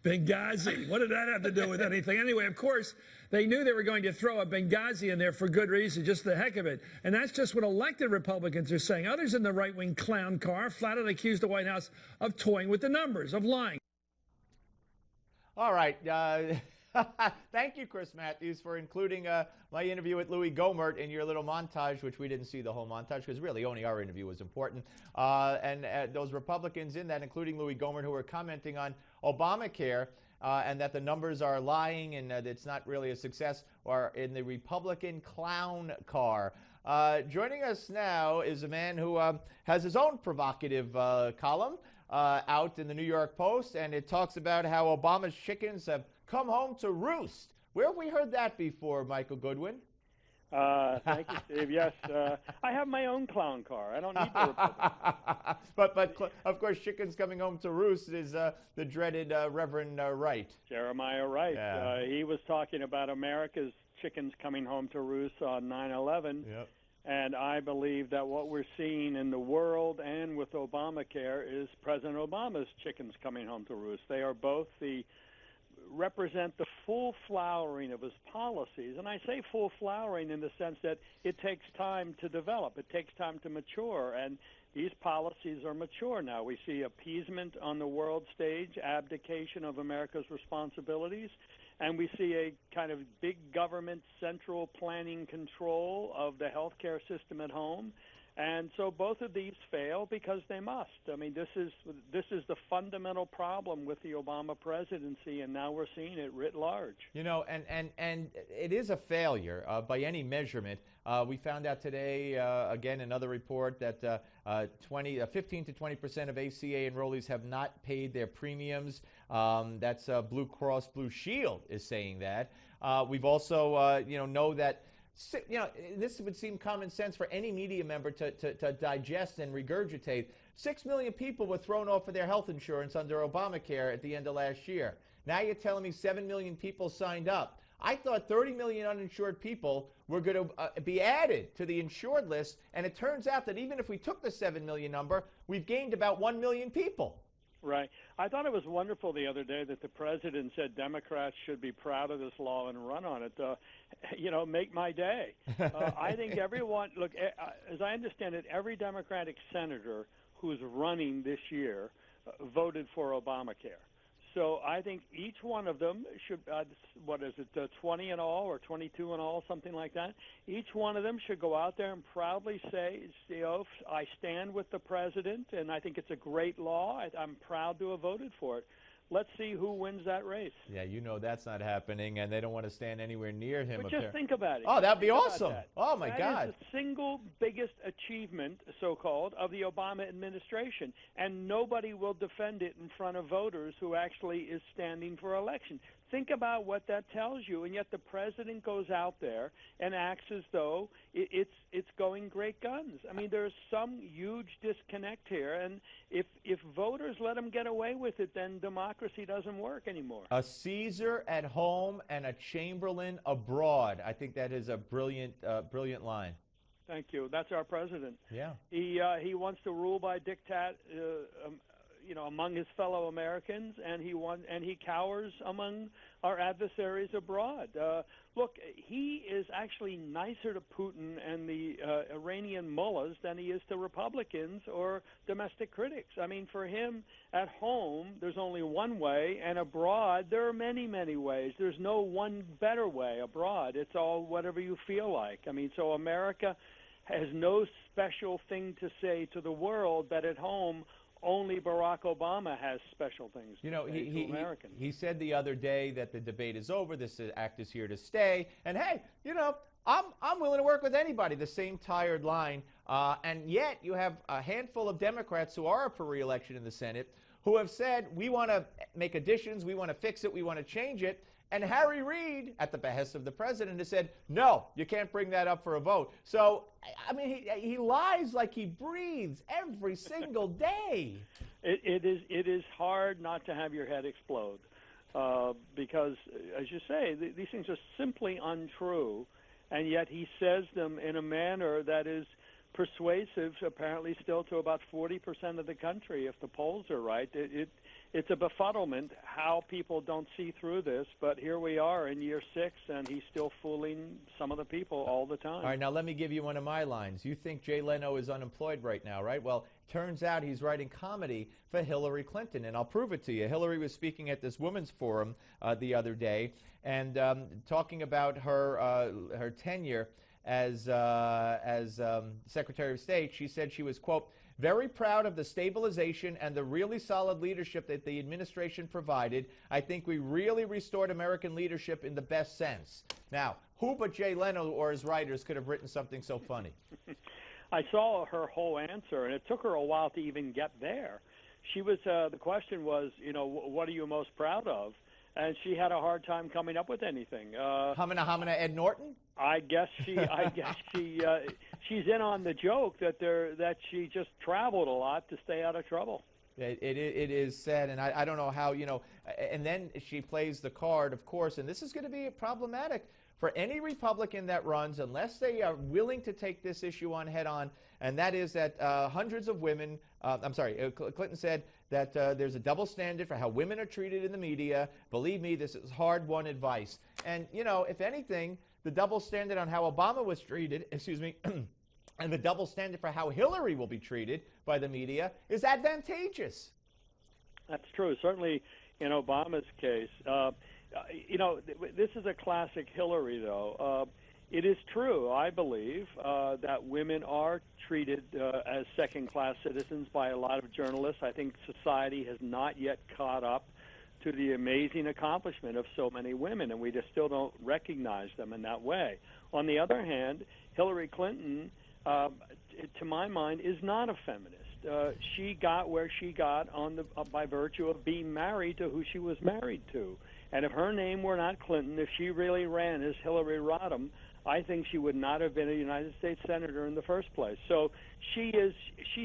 Benghazi. What did that have to do with anything? Anyway, of course, they knew they were going to throw a Benghazi in there for good reason, just the heck of it. And that's just what elected Republicans are saying. Others in the right-wing clown car flat out accused the White House of toying with the numbers, of lying. All right. Thank you, Chris Matthews, for including my interview with Louie Gohmert in your little montage, which we didn't see the whole montage because really only our interview was important. And those Republicans in that, including Louie Gohmert, who were commenting on Obamacare and that the numbers are lying and that it's not really a success, or in the Republican clown car. Joining us now is a man who has his own provocative column out in the New York Post, and it talks about how Obama's chickens have come home to roost. Where have we heard that before, Michael Goodwin? Thank you, Steve. Yes, I have my own clown car. I don't need the Republican. but of course, chickens coming home to roost is the dreaded Reverend Wright. Jeremiah Wright. Yeah. He was talking about America's chickens coming home to roost on 9/11. Yep. And I believe that what we're seeing in the world and with Obamacare is President Obama's chickens coming home to roost. They are both represent the full flowering of his policies. And I say full flowering in the sense that it takes time to develop. It takes time to mature. And these policies are mature now. We see appeasement on the world stage, abdication of America's responsibilities, and we see a kind of big government central planning control of the healthcare system at home. And so both of these fail because they must. I mean, this is the fundamental problem with the Obama presidency, and now we're seeing it writ large. You know, and it is a failure by any measurement. We found out today, again, another report that 15 to 20% of ACA enrollees have not paid their premiums. That's Blue Cross Blue Shield is saying that. We've also, know that. This would seem common sense for any media member to digest and regurgitate. 6 million people were thrown off of their health insurance under Obamacare at the end of last year. Now you're telling me 7 million people signed up. I thought 30 million uninsured people were going to be added to the insured list, and it turns out that even if we took the 7 million number, we've gained about 1 million people. Right. I thought it was wonderful the other day that the president said Democrats should be proud of this law and run on it. Make my day. I think everyone, look, as I understand it, every Democratic senator who's running this year voted for Obamacare. So I think each one of them should, 20 in all or 22 in all, something like that. Each one of them should go out there and proudly say, I stand with the president, and I think it's a great law. I'm proud to have voted for it. Let's see who wins that race. Yeah, that's not happening, and they don't want to stand anywhere near him. But just think about it. Oh, that'd be awesome. Oh, my God. That is the single biggest achievement, so-called, of the Obama administration, and nobody will defend it in front of voters who actually is standing for election. Think about what that tells you, and yet the president goes out there and acts as though it's going great guns. I mean, there's some huge disconnect here, and if voters let him get away with it, then democracy doesn't work anymore. A Caesar at home and a Chamberlain abroad. I think that is a brilliant line. Thank you. That's our president. Yeah. He wants to rule by diktat. Among his fellow Americans, and he cowers among our adversaries abroad. Look, he is actually nicer to Putin and the Iranian mullahs than he is to Republicans or domestic critics. I mean, for him, at home, there's only one way, and abroad, there are many, many ways. There's no one better way abroad. It's all whatever you feel like. I mean, so America has no special thing to say to the world, but at home, only Barack Obama has special things to say to Americans. He said the other day that the debate is over, this act is here to stay, and hey, I'm willing to work with anybody, the same tired line, and yet you have a handful of Democrats who are up for re-election in the Senate who have said, we want to make additions, we want to fix it, we want to change it. And Harry Reid, at the behest of the president, has said, no, you can't bring that up for a vote. So, I mean, he lies like he breathes every single day. It is hard not to have your head explode because, as you say, these things are simply untrue, and yet he says them in a manner that is persuasive, apparently still to about 40% of the country, if the polls are right. it's a befuddlement how people don't see through this. But here we are in year 6, and he's still fooling some of the people all the time. All right, now let me give you one of my lines. You think Jay Leno is unemployed right now, right? Well, turns out he's writing comedy for Hillary Clinton, and I'll prove it to you. Hillary was speaking at this women's forum the other day, and talking about her tenure as Secretary of State. She said she was, quote, very proud of the stabilization and the really solid leadership that the administration provided. I think we really restored American leadership in the best sense. Now, who but Jay Leno or his writers could have written something so funny? I saw her whole answer, and it took her a while to even get there. She was the question was, what are you most proud of? And she had a hard time coming up with anything. Hamina Ed Norton? I guess she's in on the joke that she just traveled a lot to stay out of trouble. It is sad, and I don't know how, and then she plays the card, of course, and this is going to be problematic for any Republican that runs, unless they are willing to take this issue on head on, and that is that hundreds of women, Clinton said that there's a double standard for how women are treated in the media. Believe me, this is hard-won advice. And, if anything, the double standard on how Obama was treated, and the double standard for how Hillary will be treated by the media is advantageous. That's true. Certainly in Obama's case. This is a classic Hillary, though. It is true, I believe, that women are treated as second-class citizens by a lot of journalists. I think society has not yet caught up to the amazing accomplishment of so many women, and we just still don't recognize them in that way. On the other hand, Hillary Clinton, to my mind, is not a feminist. She got where she got by virtue of being married to who she was married to. And if her name were not Clinton, if she really ran as Hillary Rodham, I think she would not have been a United States Senator in the first place. So she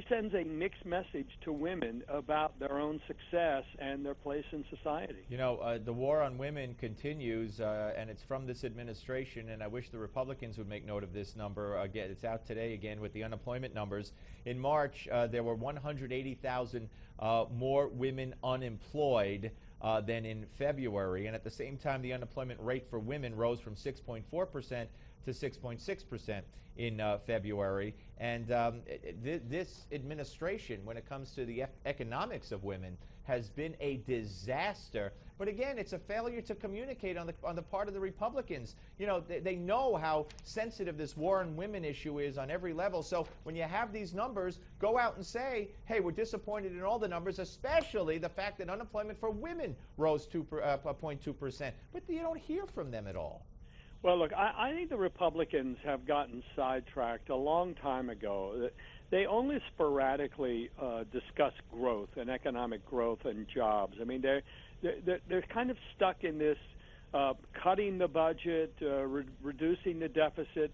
sends a mixed message to women about their own success and their place in society. The war on women continues, and it's from this administration, and I wish the Republicans would make note of this number. Again, it's out today again with the unemployment numbers. In March, there were 180,000 more women unemployed than in February, and at the same time, the unemployment rate for women rose from 6.4% to 6.6% in February. And this administration, when it comes to the economics of women, has been a disaster. But again, it's a failure to communicate on the part of the Republicans. They know how sensitive this war on women issue is on every level. So when you have these numbers, go out and say, hey, we're disappointed in all the numbers, especially the fact that unemployment for women rose 0.2%. But you don't hear from them at all. Well, look, I think the Republicans have gotten sidetracked a long time ago. They only sporadically discuss growth and economic growth and jobs. I mean, they're kind of stuck in this cutting the budget, reducing the deficit.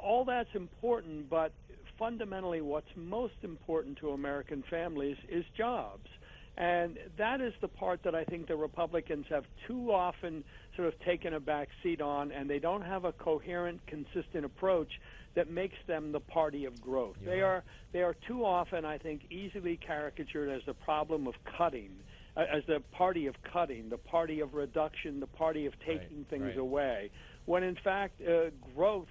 All that's important, but fundamentally what's most important to American families is jobs. And that is the part that I think the Republicans have too often sort of taken a back seat on, and they don't have a coherent, consistent approach that makes them the party of growth. Yeah. They are too often, I think, easily caricatured as the problem of cutting, as the party of cutting, the party of reduction, the party of taking things away, when in fact growth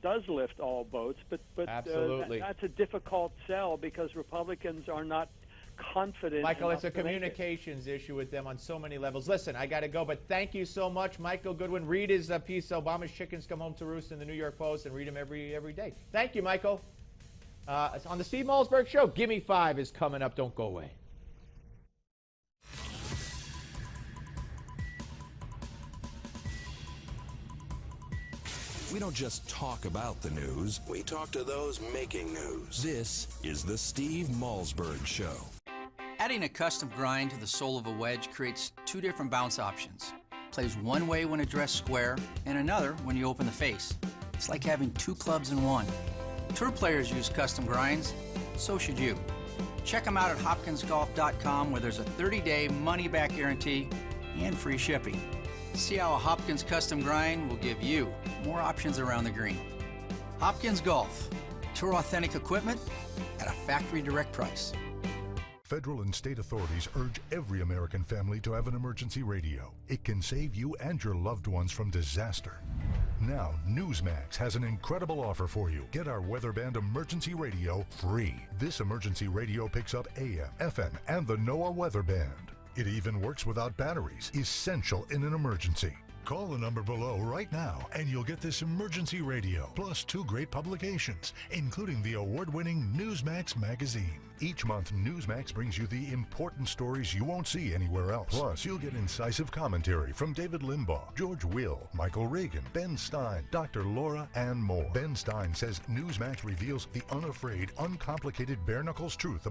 does lift all boats. But Absolutely. That's a difficult sell because Republicans are not confident. Michael, it's a communications issue with them on so many levels. Listen, I got to go, but thank you so much, Michael Goodwin. Read his piece, Obama's Chickens Come Home to Roost, in the New York Post, and read him every day. Thank you, Michael. On the Steve Malzberg Show, Gimme 5 is coming up. Don't go away. We don't just talk about the news, we talk to those making news. This is the Steve Malzberg Show. Adding a custom grind to the sole of a wedge creates two different bounce options. Plays one way when addressed square, and another when you open the face. It's like having two clubs in one. Tour players use custom grinds, so should you. Check them out at hopkinsgolf.com, where there's a 30-day money-back guarantee and free shipping. See how a Hopkins custom grind will give you more options around the green. Hopkins Golf, tour authentic equipment at a factory direct price. federal and state authorities urge every American family to have an emergency radio. It can save you and your loved ones from disaster. Now, Newsmax has an incredible offer for you. Get our Weather Band emergency radio free. This emergency radio picks up AM, FM, and the NOAA Weather Band. It even works without batteries, essential in an emergency. Call the number below right now and you'll get this emergency radio, plus 2 great publications, including the award-winning Newsmax magazine. Each month, Newsmax brings you the important stories you won't see anywhere else. Plus, you'll get incisive commentary from David Limbaugh, George Will, Michael Reagan, Ben Stein, Dr. Laura, and more. Ben Stein says Newsmax reveals the unafraid, uncomplicated, bare-knuckles truth about